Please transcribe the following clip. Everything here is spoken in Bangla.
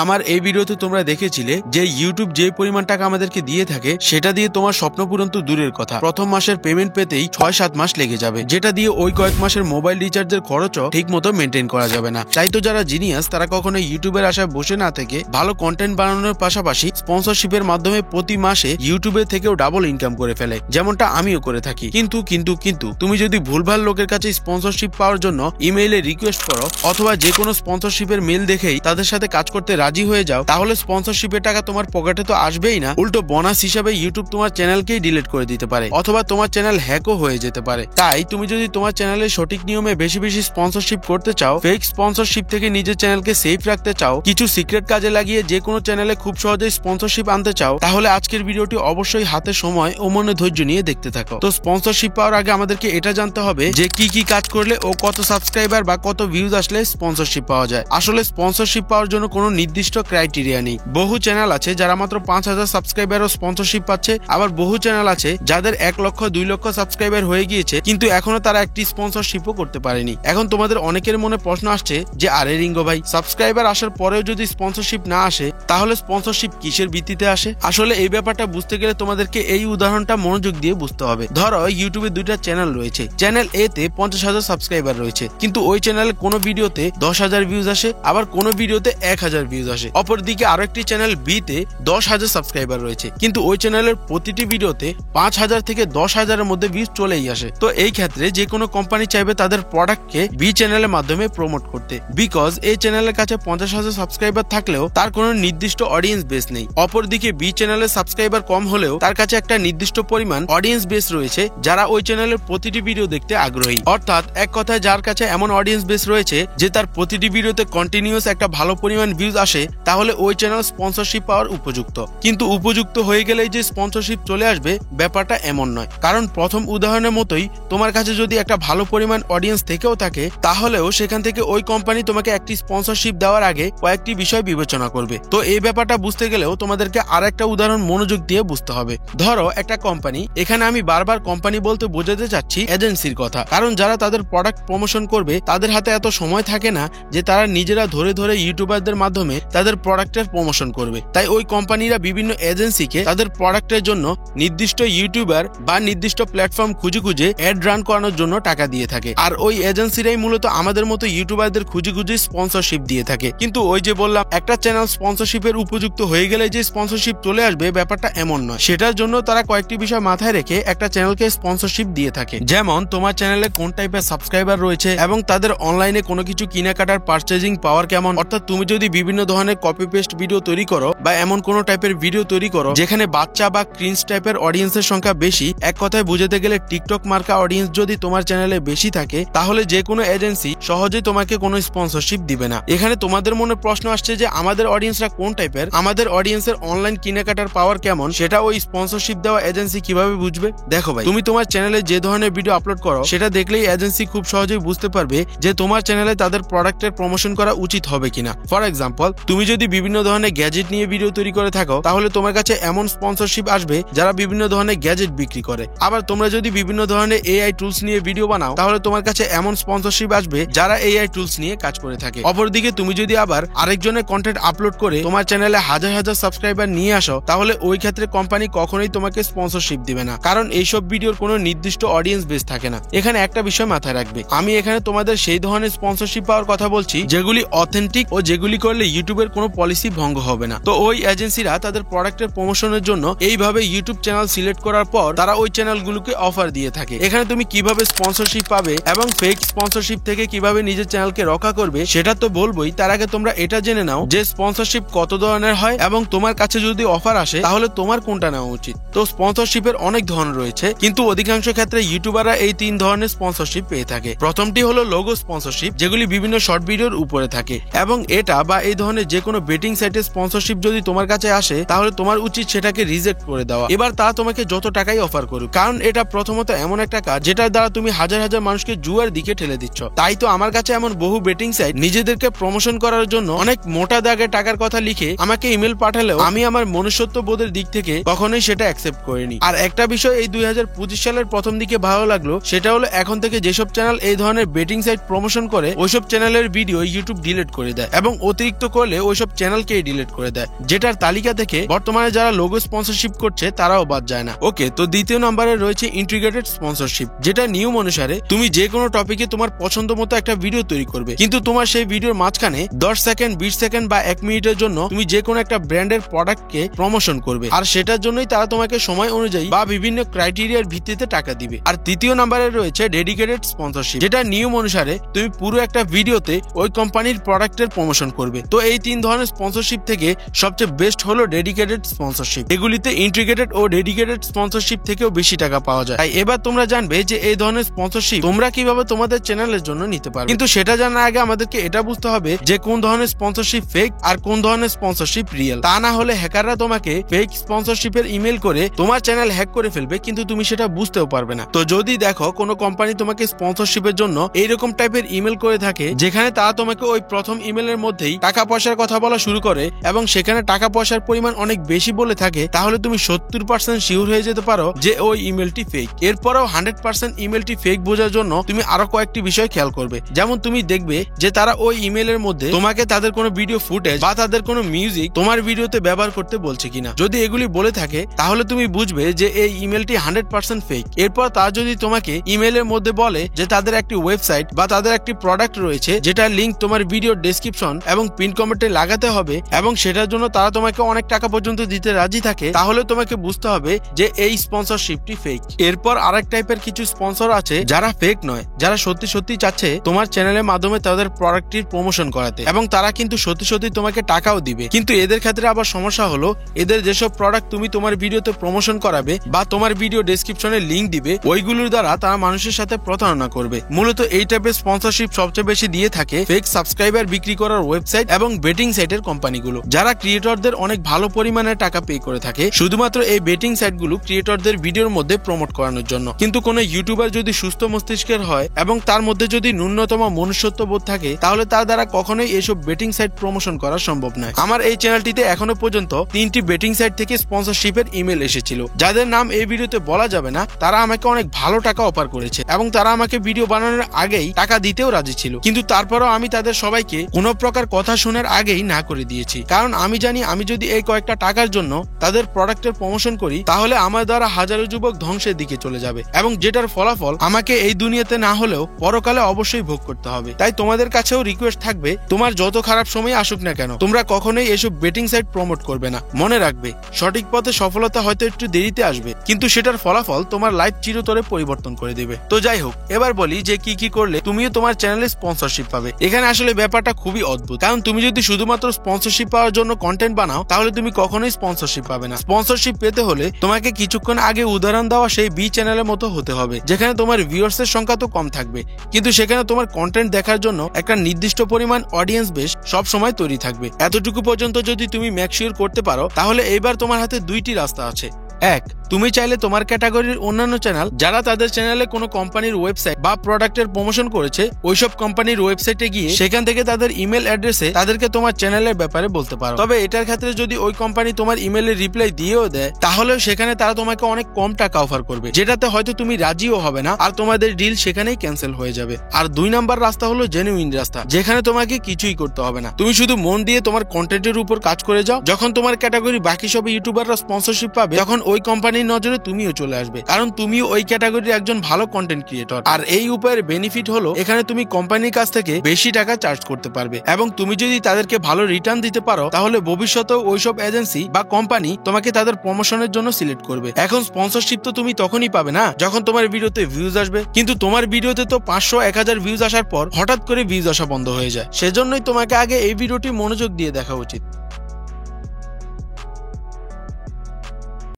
আমার এই ভিডিওতে তোমরা দেখেছিলে যে ইউটিউব যে পরিমাণ টাকা আমাদেরকে দিয়ে থাকে সেটা দিয়ে তোমার স্বপ্ন পূরণ তো দূরের কথা, প্রথম মাসের পেমেন্ট পেতেই 6-7 মাস লেগে যাবে, যেটা দিয়ে ওই কয়েক মাসের মোবাইল রিচার্জের খরচও ঠিক মতো মেনটেন করা যাবে না। তাই তো যারা জিনিয়াস তারা কখনো ইউটিউবের আশায় বসে না থেকে ভালো কন্টেন্ট বানানোর পাশাপাশি স্পন্সরশিপের মাধ্যমে প্রতি মাসে ইউটিউবের থেকেও ডাবল ইনকাম করে ফেলে, যেমনটা আমিও করে থাকি। কিন্তু কিন্তু কিন্তু তুমি যদি ভুলভাল লোকের কাছে স্পন্সরশিপ পাওয়ার জন্য ইমেইলে রিকোয়েস্ট করো অথবা যে কোনো স্পন্সরশিপের মেল দেখেই তাদের সাথে কাজ করতে রাজি হয়ে যাও, তাহলে স্পন্সরশিপের টাকা তোমার পকেটে তো আসবেই না, উল্টো বোনাস হিসাবে ইউটিউব তোমার চ্যানেলকেই ডিলিট করে দিতে পারে অথবা তোমার চ্যানেল হ্যাকও হয়ে যেতে পারে। তাই তুমি যদি তোমার চ্যানেলের সঠিক নিয়মে বেশি বেশি স্পন্সরশিপ করতে চাও, ফেক স্পন্সরশিপ থেকে নিজের চ্যানেলকে সেফ রাখতে চাও, কিছু সিক্রেট কাজে লাগিয়ে যে কোনো চ্যানেলে খুব সহজেই স্পন্সরশিপ আনতে চাও, তাহলে আজকের ভিডিওটি অবশ্যই হাতে সময় ও মনে ধৈর্য নিয়ে দেখতে থাকো। তো স্পন্সরশিপ পাওয়ার আগে আমাদেরকে এটা জানতে হবে যে কি কি কাজ করলে ও কত সাবস্ক্রাইবার বা কত ভিউজ আসলে স্পন্সরশিপ পাওয়া যায়। আসলে স্পন্সরশিপ পাওয়ার জন্য কোনো নির্দিষ্ট ক্রাইটেরিয়া নেই। বহু চ্যানেল আছে যারা মাত্র 5000 সাবস্ক্রাইবারও স্পন্সরশিপ পাচ্ছে, আবার বহু চ্যানেল আছে যাদের 1 লক্ষ 2 লক্ষ সাবস্ক্রাইবার হয়ে গিয়েছে কিন্তু এখনো তারা একটি স্পন্সরশিপও করতে পারেনি। এখন তোমাদের অনেকের মনে প্রশ্ন আসছে যে আরে রিঙ্গো ভাই, সাবস্ক্রাইবার আসার পরেও যদি স্পন্সরশিপ না আসে তাহলে স্পন্সরশিপ কিসের ভিত্তিতে আসে? আসলে এই ব্যাপারটা বুঝতে গেলে তোমাদেরকে এই উদাহরণটা মনোযোগ দিয়ে বুঝতে হবে। ধরো ইউটিউবে 2টা চ্যানেল রয়েছে, চ্যানেল এ তে 50,000 সাবস্ক্রাইবার রয়েছে, কিন্তু ওই চ্যানেলে কোনো ভিডিওতে 10,000 ভিউজ আসে, আবার কোনো ভিডিওতে 1000 ভিউজ আসে। অপরদিকে আরো একটি চ্যানেল বি তে 10,000 সাবস্ক্রাইবার রয়েছে, কিন্তু ওই চ্যানেলের প্রতিটি ভিডিওতে 5,000 থেকে 10,000 এর মধ্যে ভিউজ চলেই আসে। তো এই ক্ষেত্রে যে কোনো কোম্পানি চাইবে তাদের প্রোডাক্টকে বি চ্যানেলের মাধ্যমে প্রমোট করতে, বিকজ এই চ্যানেলের কাছে 50,000 সাবস্ক্রাইবার থাকলেও তার কোনো নির্দিষ্ট অডিয়েন্স বেস নেই। অপরদিকে বি চ্যানেলের সাবস্ক্রাইবার কম হলেও তার কাছে একটা নির্দিষ্ট পরিমাণ অডিয়েন্স বেস রয়েছে যারা ওই চ্যানেলের প্রতিটি ভিডিও দেখতে আগ্রহী। অর্থাৎ এক কথায় যার কাছে এমন অডিয়েন্স বেস রয়েছে যে তার প্রতিটি ভিডিওতে কন্টিনিউয়াস একটা ভালো পরিমাণ ভিউজ আসে, তাহলে ওই চ্যানেল স্পন্সরশিপ পাওয়ার উপযুক্ত। কিন্তু উপযুক্ত হয়ে গেলেই যে স্পন্সরশিপ চলে আসবে ব্যাপারটা এমন নয়, কারণ প্রথম উদাহরণের মতোই তোমার কাছে যদি একটা ভালো পরিমাণ অডিয়েন্স থেকেও থাকে, তাহলেও সেখান থেকে ওই কোম্পানি তোমাকে একটি স্পন্সরশিপ দেওয়ার আগে কয়েকটি বিষয় বিবেচনা করবে। তো এই ব্যাপারটা বুঝতে গেলেও তোমাদেরকে আর একটা উদাহরণ মনোযোগ দিয়ে বুঝতে হবে। ধরো একটা কোম্পানি, এখানে আমি বারবার কোম্পানি বলতে বোঝাতে চাচ্ছি এজেন্সির কথা, কারণ যারা তাদের প্রোডাক্ট প্রমোশন করবে তাদের হাতে এত সময় থাকে না যে তারা নিজেরা ধরে ধরে ইউটিউবারদের মাধ্যমে তাদের প্রোডাক্টের প্রমোশন করবে। তাই ওই কোম্পানিরা বিভিন্ন এজেন্সিকে তাদের প্রোডাক্টের জন্য নির্দিষ্ট ইউটিউবার বা নির্দিষ্ট প্ল্যাটফর্ম খুঁজে খুঁজে অ্যাড রান করানোর জন্য টাকা দিয়ে থাকে, আর ওই এজেন্সিরাই মূলত আমাদের মতো ইউটিউবারদের খুঁজে খুঁজে স্পন্সরশিপ দিয়ে থাকে। কিন্তু ওই যে বললাম একটা চ্যানেল স্পন্সরশিপের উপযুক্ত হয়ে গেলে যে স্পন্সরশিপ চলে আসবে ব্যাপারটা এমন নয়। সেটার জন্য তারা কয়েকটি বিষয় মাথায় রেখে একটা চ্যানেলকে স্পন্সরশিপ দিয়ে থাকে, যেমন তোমার চ্যানেলে কোন টাইপের সাবস্ক্রাইবার রয়েছে এবং তাদের অনলাইনে কোনো কিছু কেনাকাটার পারচেজিং পাওয়ার কেমন। অর্থাৎ তুমি যদি বিভিন্ন ধরনের কপি পেস্ট ভিডিও তৈরি করো বা এমন কোন টাইপের ভিডিও তৈরি করো যেখানে বাচ্চা বা ক্রিঞ্জ টাইপের অডিয়েন্সের সংখ্যা বেশি, এক কথায় বুঝাতে গেলে টিকটক মার্কা অডিয়েন্স যদি তোমার চ্যানেলে বেশি থাকে, তাহলে যে কোনো এজেন্সি সহজেই তোমাকে কোনো স্পন্সরশিপ দিবে না। এখানে তোমাদের মনে প্রশ্ন আসছে যে আমাদের অডিয়েন্সরা কোন টাইপের, আমাদের অডিয়েন্সের অনলাইন কেনাকাটার পাওয়ার কেমন, সেটা ওই স্পন্সরশিপ দেওয়া এজেন্সি কিভাবে বুঝবে? দেখো ভাই, তুমি তোমার চ্যানেলে যে ধরনের ভিডিও আপলোড করো সেটা দেখলেই এজেন্সি খুব সহজেই বুঝতে পারবে যে তোমার চ্যানেলে তাদের প্রোডাক্টের প্রমোশন করা উচিত হবে কিনা। ফর এক্সাম্পল, তুমি যদি বিভিন্ন ধরনের গ্যাজেট নিয়ে ভিডিও তৈরি করে থাকো, তাহলে তোমার কাছে এমন স্পন্সরশিপ আসবে যারা বিভিন্ন ধরনের গ্যাজেট বিক্রি করে। আবার তোমরা যদি বিভিন্ন ধরনের এআই টুলস নিয়ে ভিডিও বানাও, তাহলে তোমার কাছে এমন স্পন্সরশিপ আসবে যারা এআই টুলস নিয়ে কাজ করে থাকে। অপরদিকে তুমি যদি আবার আরেকজনের কন্টেন্ট আপলোড করে তোমার চ্যানেলে হাজার হাজার সাবস্ক্রাইবার নিয়ে আসো, তাহলে ওই ক্ষেত্রে কোম্পানি কখনোই তোমাকে স্পন্সরশিপ দিবে না, কারণ এইসব ভিডিওর কোনো নির্দিষ্ট অডিয়েন্স বেস থাকে না। এখানে একটা বিষয় মাথায় রাখবে, আমি এখানে তোমাদের সেই ধরনের স্পন্সরশিপ পাওয়ার কথা বলছি যেগুলি অথেন্টিক ও যেগুলি করলে ইউটিউবের কোনো পলিসি ভঙ্গ হবে না। তো ওই এজেন্সিরা তাদের প্রোডাক্টের প্রমোশনের জন্য এইভাবে ইউটিউব চ্যানেল সিলেক্ট করার পর তারা ওই চ্যানেলগুলোকে অফার দিয়ে থাকে। এখানে তুমি কিভাবে স্পন্সরশিপ পাবে এবং ফেক স্পন্সরশিপ থেকে কিভাবে নিজের চ্যানেলকে রক্ষা করবে সেটা তো বলবোই, তার আগে তোমরা এটা জেনে নাও যে স্পন্সরশিপ কত ধরনের হয় এবং তোমার কাছে যদি অফার আসে তাহলে তোমার কোনটা নেওয়া উচিত। তো স্পন্সরশিপের অনেক ধরন রয়েছে, কিন্তু অধিকাংশ ক্ষেত্রে ইউটিউবাররা এই 3 ধরনের স্পন্সরশিপ পেয়ে থাকে। প্রথমটি হলো লোগো স্পন্সরশিপ, যেগুলি বিভিন্ন শর্ট ভিডিওর উপরে থাকে, এবং এটা বা এই ধরনের যে কোনো বেটিং সাইটের স্পন্সরশিপ যদি তোমার কাছে আসে তাহলে তোমার উচিত সেটাকে রিজেক্ট করে দেওয়া। এবার তা তোমাকে যত টাকাই অফার করুক, কারণ এটা প্রথমত এমন একটা কাজ যেটার দ্বারা তুমি হাজার হাজার মানুষকে জুয়ার দিকে ঠেলে দিচ্ছ। তাই তো আমার কাছে এমন বহু বেটিং সাইট নিজেদেরকে প্রমোশন করার জন্য অনেক মোটা দাগে টাকার কথা লিখে আমাকে ইমেল পাঠালেও আমি আমার মনুষ্যত্ব বোধের দিক থেকে কখনোই সেটা অ্যাকসেপ্ট করিনি। আর একটা বিষয় এই 2025 সালের প্রথম দিকে ভালো লাগলো, সেটা হলো এখন থেকে যেসব চ্যানেল এই ধরনের বেটিং সাইট প্রমোশন করে ওইসব চ্যানেলের ভিডিও ইউটিউব ডিলিট করে দেয় এবং অতিরিক্ত করে করলে ওইসব চ্যানেলকেই ডিলিট করে দেয়, যেটার তালিকা থেকে বর্তমানে যারা লোগো স্পন্সরশিপ করছে তারাও বাদ যায় না। ওকে, তো দ্বিতীয় নম্বরে রয়েছে ইন্টিগ্রেটেড স্পন্সরশিপ, যেটা নিয়ম অনুসারে তুমি যে কোনো টপিকে তোমার পছন্দ মতো একটা ভিডিও তৈরি করবে, কিন্তু তোমার সেই ভিডিওর মাঝখানে 10 সেকেন্ড, 20 সেকেন্ড বা 1 মিনিটের জন্য তুমি যে কোনো একটা ব্র্যান্ডের প্রোডাক্টকে প্রমোশন করবে, আর সেটার জন্যই তারা তোমাকে সময় অনুযায়ী বা বিভিন্ন ক্রাইটেরিয়ার ভিত্তিতে টাকা দিবে। আর তৃতীয় নম্বরে রয়েছে ডেডিকেটেড স্পন্সরশিপ, যেটা নিয়ম অনুসারে তুমি পুরো একটা ভিডিওতে ওই কোম্পানির প্রোডাক্টের প্রমোশন করবে। তো এই 3 ধরনের স্পন্সরশিপ থেকে সবচেয়ে বেস্ট হলো ডেডিকেটেড স্পন্সরশিপ। এগুলিতে ইন্টিগ্রেটেড ও ডেডিকেটেড স্পন্সরশিপ থেকেও বেশি টাকা পাওয়া যায়। তাই এবার তোমরা জানবে যে এই ধরনের স্পন্সরশিপ তোমরা কিভাবে তোমাদের চ্যানেলের জন্য নিতে পারবে। কিন্তু সেটা জানার আগে আমাদেরকে এটা বুঝতে হবে যে কোন ধরনের স্পন্সরশিপ ফেক আর কোন ধরনের স্পন্সরশিপ রিয়েল। তা না হলে হ্যাকাররা তোমাকে ফেক স্পন্সরশিপের ইমেল করে তোমার চ্যানেল হ্যাক করে ফেলবে, কিন্তু তুমি সেটা বুঝতেও পারবে না। তো যদি দেখো কোনো কোম্পানি তোমাকে স্পন্সরশিপের জন্য এইরকম টাইপের ইমেল করে থাকে, যেখানে তারা তোমাকে ওই প্রথম ইমেলের মধ্যেই টাকা পয়সার কথা বলা শুরু করে এবং সেখানে টাকা পয়সার পরিমাণ অনেক বেশি বলে থাকে, তাহলে তুমি 70% শিওর হয়ে যেতে পারো যে ওই ইমেলটি ফেক। এরপরেও 100% ইমেলটি ফেক বোঝার জন্য তুমি আরো কয়েকটি বিষয় খেয়াল করবে। যেমন তুমি দেখবে যে তারা ওই ইমেলের মধ্যে তোমাকে তাদের কোনো ভিডিও ফুটেজ বা তাদের কোনো মিউজিক তোমার ভিডিওতে ব্যবহার করতে বলছে কিনা। যদি এগুলি বলে থাকে তাহলে তুমি বুঝবে যে এই ইমেলটি 100% ফেক। এরপর তারা যদি তোমাকে ইমেলের মধ্যে বলে যে তাদের একটি ওয়েবসাইট বা তাদের একটি প্রোডাক্ট রয়েছে যেটার লিংক তোমার ভিডিও ডেসক্রিপশন এবং পিন কমেন্টে লাগাতে হবে এবং সেটার জন্য তারা তোমাকে অনেক টাকা পর্যন্ত দিতে রাজি থাকে, তাহলে তোমাকে বুঝতে হবে যে এই স্পন্সরশিপটি ফেক। এরপর আরেক টাইপের কিছু স্পন্সর আছে যারা ফেক নয়, যারা সত্যি সত্যি চাচ্ছে তোমার চ্যানেলের মাধ্যমে তাদের প্রোডাক্টটির প্রমোশন করাতে, এবং তারা কিন্তু সত্যি সত্যি তোমাকে টাকাও দিবে। কিন্তু এদের ক্ষেত্রে আবার সমস্যা হলো, এদের যেসব প্রোডাক্ট তুমি তোমার ভিডিওতে প্রমোশন করাবে বা তোমার ভিডিও ডেসক্রিপশনে লিংক দিবে, ওইগুলোর দ্বারা তারা মানুষের সাথে প্রতারণা করবে। মূলত এই টাইপের স্পন্সরশিপ সবচেয়ে বেশি দিয়ে থাকে ফেক সাবস্ক্রাইবার বিক্রি করার ওয়েবসাইট এবং বেটিং সাইটের কোম্পানিগুলো, যারা ক্রিয়েটরদের অনেক ভালো পরিমাণে টাকা পে করে থাকে শুধুমাত্র এই বেটিং সাইটগুলো ক্রিয়েটরদের ভিডিওর মধ্যে প্রমোট করানোর জন্য। কিন্তু কোনো ইউটিউবার যদি সুস্থ মস্তিষ্কের হয় এবং তার মধ্যে যদি ন্যূনতম মনুষ্যত্ব বোধ থাকে, তাহলে তার দ্বারা কখনোই এসব বেটিং সাইট প্রমোশন করা সম্ভব নয়। আমার এই চ্যানেলটিতে এখনো পর্যন্ত 3টি বেটিং সাইট থেকে স্পন্সরশিপের ইমেল এসেছিল, যাদের নাম এই ভিডিওতে বলা যাবে না। তারা আমাকে অনেক ভালো টাকা অফার করেছে এবং তারা আমাকে ভিডিও বানানোর আগেই টাকা দিতেও রাজি ছিল, কিন্তু তারপরেও আমি তাদের সবাইকে কোনো প্রকার কথা শোনার আগেই না করে দিয়েছি। কারণ আমি জানি আমি যদি এই কয়েকটা টাকার জন্য তাদের প্রোডাক্টের প্রমোশন করি, তাহলে আমার দ্বারা হাজারো যুবক ধ্বংসের দিকে চলে যাবে এবং যেটার ফলাফল আমাকে এই দুনিয়াতে না হলেও পরকালে অবশ্যই ভোগ করতে হবে। তাই তোমাদের কাছেও রিকোয়েস্ট থাকবে, তোমার যত খারাপ সময় আসুক না কেন, তোমরা কখনোই এসব বেটিং সাইট প্রমোট করবে না। মনে রাখবে, সঠিক পথে সফলতা হয়তো একটু দেরিতে আসবে, কিন্তু সেটার ফলাফল তোমার লাইফ চিরতরে পরিবর্তন করে দেবে। তো যাই হোক, এবার বলি যে কি কি করলে তুমিও তোমার চ্যানেলে স্পন্সরশিপ পাবে। এখানে আসলে ব্যাপারটা খুবই অদ্ভুত, কারণ তুমি যদি শুধুমাত্র স্পন্সরশিপ পাওয়ার জন্য কন্টেন্ট বানাও, তাহলে তুমি কখনোই স্পন্সরশিপ পাবে না। স্পন্সরশিপ পেতে হলে তোমাকে কিছুক্ষণ আগে উদাহরণ দেওয়া সেই বি চ্যানেলের মতো হতে হবে, যেখানে তোমার ভিউয়ার্সের সংখ্যা তো কম থাকবে, কিন্তু সেখানে তোমার কন্টেন্ট দেখার জন্য একটা নির্দিষ্ট পরিমাণ অডিয়েন্স বেস সব সময় তৈরি থাকবে। এতটুকু পর্যন্ত যদি তুমি মেক শিওর করতে পারো, তাহলে এইবার তোমার হাতে 2টি রাস্তা আছে। 1, তুমি চাইলে তোমার ক্যাটাগরির অন্যান্য চ্যানেল যারা তাদের চ্যানেলে কোনো কোম্পানির ওয়েবসাইট বা প্রোডাক্টের প্রমোশন করেছে, ওইসব কোম্পানির ওয়েবসাইটে গিয়ে সেখান থেকে তাদের ইমেল অ্যাড্রেসে তাদেরকে তোমার চ্যানেলের ব্যাপারে বলতে পারো। তবে এটার ক্ষেত্রে যদি ওই কোম্পানি তোমার ইমেলের রিপ্লাই দিয়েও দেয়, তাহলেও সেখানে তারা তোমাকে অনেক কম টাকা অফার করবে, যেটাতে হয়তো তুমি রাজিও হবে না আর তোমাদের ডিল সেখানেই ক্যান্সেল হয়ে যাবে। আর 2 নাম্বার রাস্তা হলো জেনুইন রাস্তা, যেখানে তোমাকে কিছুই করতে হবে না, তুমি শুধু মন দিয়ে তোমার কন্টেন্টের উপর কাজ করে যাও। যখন তোমার ক্যাটাগরি বাকি সব ইউটিউবাররা স্পন্সরশিপ পাবে, তখন ওই কোম্পানির নজরে তুমিও চলে আসবে, কারণ তুমিও ওই ক্যাটাগরির একজন ভালো কন্টেন্ট ক্রিয়েটর। আর এই উপায়ের বেনিফিট হলো এখানে তুমি কোম্পানির কাছ থেকে বেশি টাকা চার্জ করতে পারবে, এবং তুমি যদি তাদেরকে ভালো রিটার্ন দিতে পারো, তাহলে ভবিষ্যতেও ওইসব এজেন্সি বা কোম্পানি তোমাকে তাদের প্রমোশনের জন্য সিলেক্ট করবে। এখন স্পন্সরশিপ তো তুমি তখনই পাবে না যখন তোমার ভিডিওতে ভিউজ আসবে, কিন্তু তোমার ভিডিওতে তো 500-1000 ভিউজ আসার পর হঠাৎ করে ভিউজ আসা বন্ধ হয়ে যায়। সেজন্যই তোমাকে আগে এই ভিডিওটি মনোযোগ দিয়ে দেখা উচিত।